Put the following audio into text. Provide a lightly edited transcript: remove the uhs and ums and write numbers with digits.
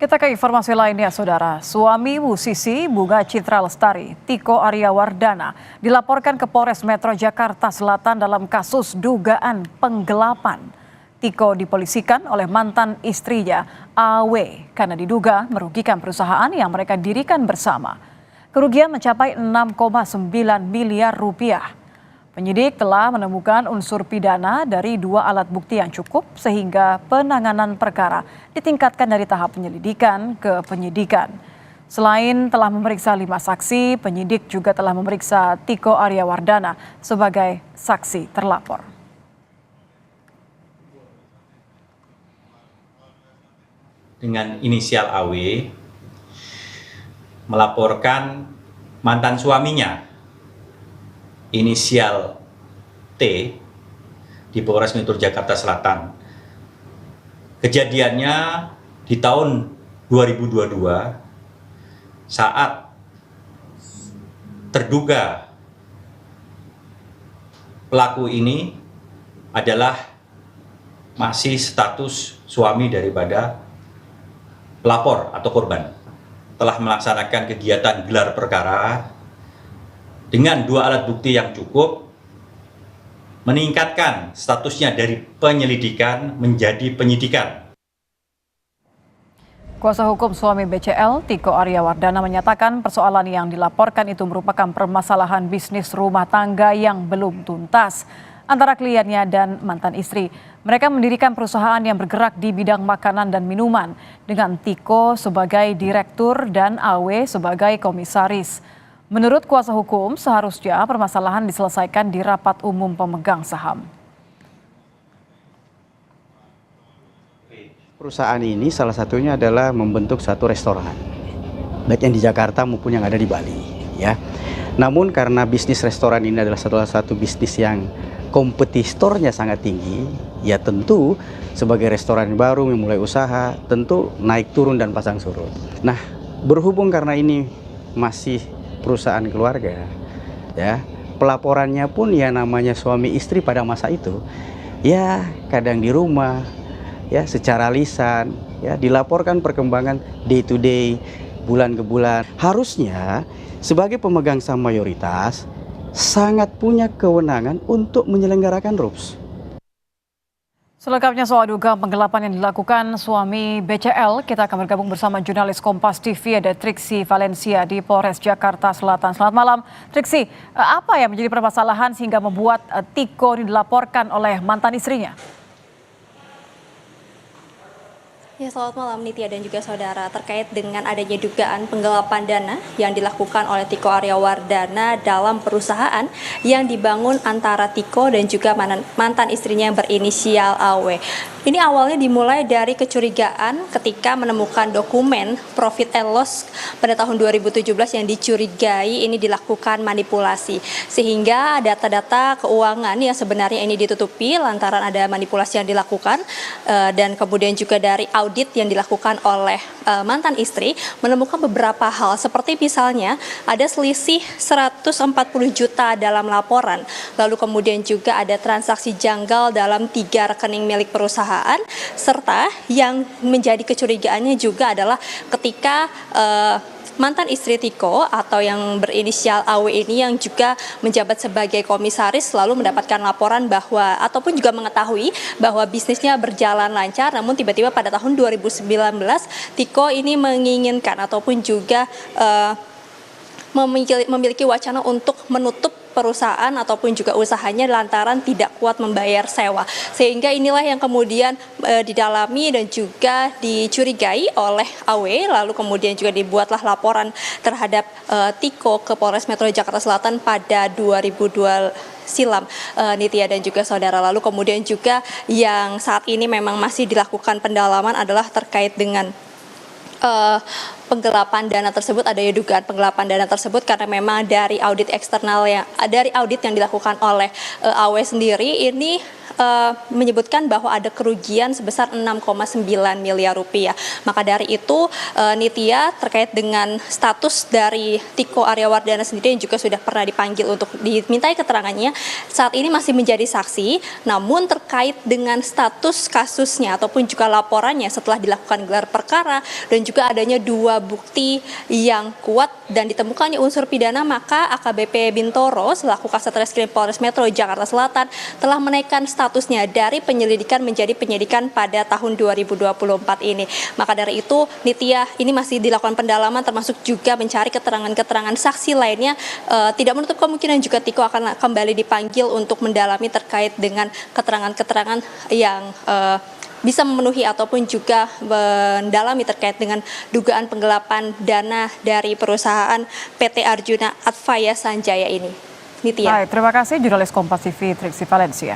Kita ke informasi lainnya, Saudara. Suami musisi Bunga Citra Lestari, Tiko Aryawardana, dilaporkan ke Polres Metro Jakarta Selatan dalam kasus dugaan penggelapan. Tiko dipolisikan oleh mantan istrinya, AW, karena diduga merugikan perusahaan yang mereka dirikan bersama. Kerugian mencapai 6,9 miliar rupiah. Penyidik telah menemukan unsur pidana dari 2 alat bukti yang cukup sehingga penanganan perkara ditingkatkan dari tahap penyelidikan ke penyidikan. Selain telah memeriksa 5 saksi, penyidik juga telah memeriksa Tiko Aryawardana sebagai saksi terlapor. Dengan inisial AW melaporkan mantan suaminya inisial T di Polres Metro Jakarta Selatan. Kejadiannya di tahun 2022 saat terduga pelaku ini adalah masih status suami daripada pelapor atau korban, telah melaksanakan kegiatan gelar perkara dengan 2 alat bukti yang cukup, meningkatkan statusnya dari penyelidikan menjadi penyidikan. Kuasa hukum suami BCL, Tiko Aryawardana, menyatakan persoalan yang dilaporkan itu merupakan permasalahan bisnis rumah tangga yang belum tuntas antara kliennya dan mantan istri. Mereka mendirikan perusahaan yang bergerak di bidang makanan dan minuman dengan Tiko sebagai direktur dan AW sebagai komisaris. Menurut kuasa hukum, seharusnya permasalahan diselesaikan di rapat umum pemegang saham. Perusahaan ini salah satunya adalah membentuk satu restoran, baik yang di Jakarta maupun yang ada di Bali, ya. Namun karena bisnis restoran ini adalah salah satu bisnis yang kompetitornya sangat tinggi, ya tentu sebagai restoran baru memulai usaha, tentu naik turun dan pasang surut. Nah, berhubung karena ini masih perusahaan keluarga, ya, pelaporannya pun ya namanya suami istri pada masa itu, ya kadang di rumah, ya secara lisan, ya dilaporkan perkembangan day to day, bulan ke bulan. Harusnya sebagai pemegang saham mayoritas sangat punya kewenangan untuk menyelenggarakan RUPS. Selengkapnya soal dugaan penggelapan yang dilakukan suami BCL, kita akan bergabung bersama jurnalis Kompas TV, ada Triksi Valencia di Polres Jakarta Selatan. Selamat malam, Triksi. Apa yang menjadi permasalahan sehingga membuat Tiko dilaporkan oleh mantan istrinya? Ya, selamat malam Nitya dan juga saudara. Terkait dengan adanya dugaan penggelapan dana yang dilakukan oleh Tiko Aryawardana dalam perusahaan yang dibangun antara Tiko dan juga mantan istrinya yang berinisial AW. Ini awalnya dimulai dari kecurigaan ketika menemukan dokumen profit and loss pada tahun 2017 yang dicurigai ini dilakukan manipulasi. Sehingga data-data keuangan yang sebenarnya ini ditutupi lantaran ada manipulasi yang dilakukan, dan kemudian juga dari audit yang dilakukan oleh mantan istri menemukan beberapa hal, seperti misalnya ada selisih 140 juta dalam laporan, lalu kemudian juga ada transaksi janggal dalam 3 rekening milik perusahaan, serta yang menjadi kecurigaannya juga adalah ketika mantan istri Tiko atau yang berinisial AW ini yang juga menjabat sebagai komisaris lalu mendapatkan laporan bahwa ataupun juga mengetahui bahwa bisnisnya berjalan lancar, namun tiba-tiba pada tahun 2019 Tiko ini menginginkan ataupun juga memiliki wacana untuk menutup perusahaan ataupun juga usahanya lantaran tidak kuat membayar sewa. Sehingga inilah yang kemudian didalami dan juga dicurigai oleh AW, lalu kemudian juga dibuatlah laporan terhadap Tiko ke Polres Metro Jakarta Selatan pada 2002 silam, Nitya dan juga saudara. Lalu kemudian juga yang saat ini memang masih dilakukan pendalaman adalah terkait dengan penggelapan dana tersebut, adanya dugaan penggelapan dana tersebut karena memang dari audit eksternal yang dilakukan oleh AW sendiri ini menyebutkan bahwa ada kerugian sebesar 6,9 miliar rupiah. Maka dari itu Nitya terkait dengan status dari Tiko Aryawardana sendiri yang juga sudah pernah dipanggil untuk dimintai keterangannya, saat ini masih menjadi saksi, namun terkait dengan status kasusnya ataupun juga laporannya setelah dilakukan gelar perkara dan juga adanya dua bukti yang kuat dan ditemukannya unsur pidana, maka AKBP Bintoro selaku Kasat Reskrim Polres Metro Jakarta Selatan telah menaikkan statusnya dari penyelidikan menjadi penyidikan pada tahun 2024 ini. Maka dari itu Nitya ini masih dilakukan pendalaman termasuk juga mencari keterangan-keterangan saksi lainnya. Tidak menutup kemungkinan juga Tiko akan kembali dipanggil untuk mendalami terkait dengan keterangan-keterangan yang bisa memenuhi ataupun juga mendalami terkait dengan dugaan penggelapan dana dari perusahaan PT Arjuna Advaya Sanjaya ini. Nitya. Baik, terima kasih jurnalis Kompas TV Triksi Valencia.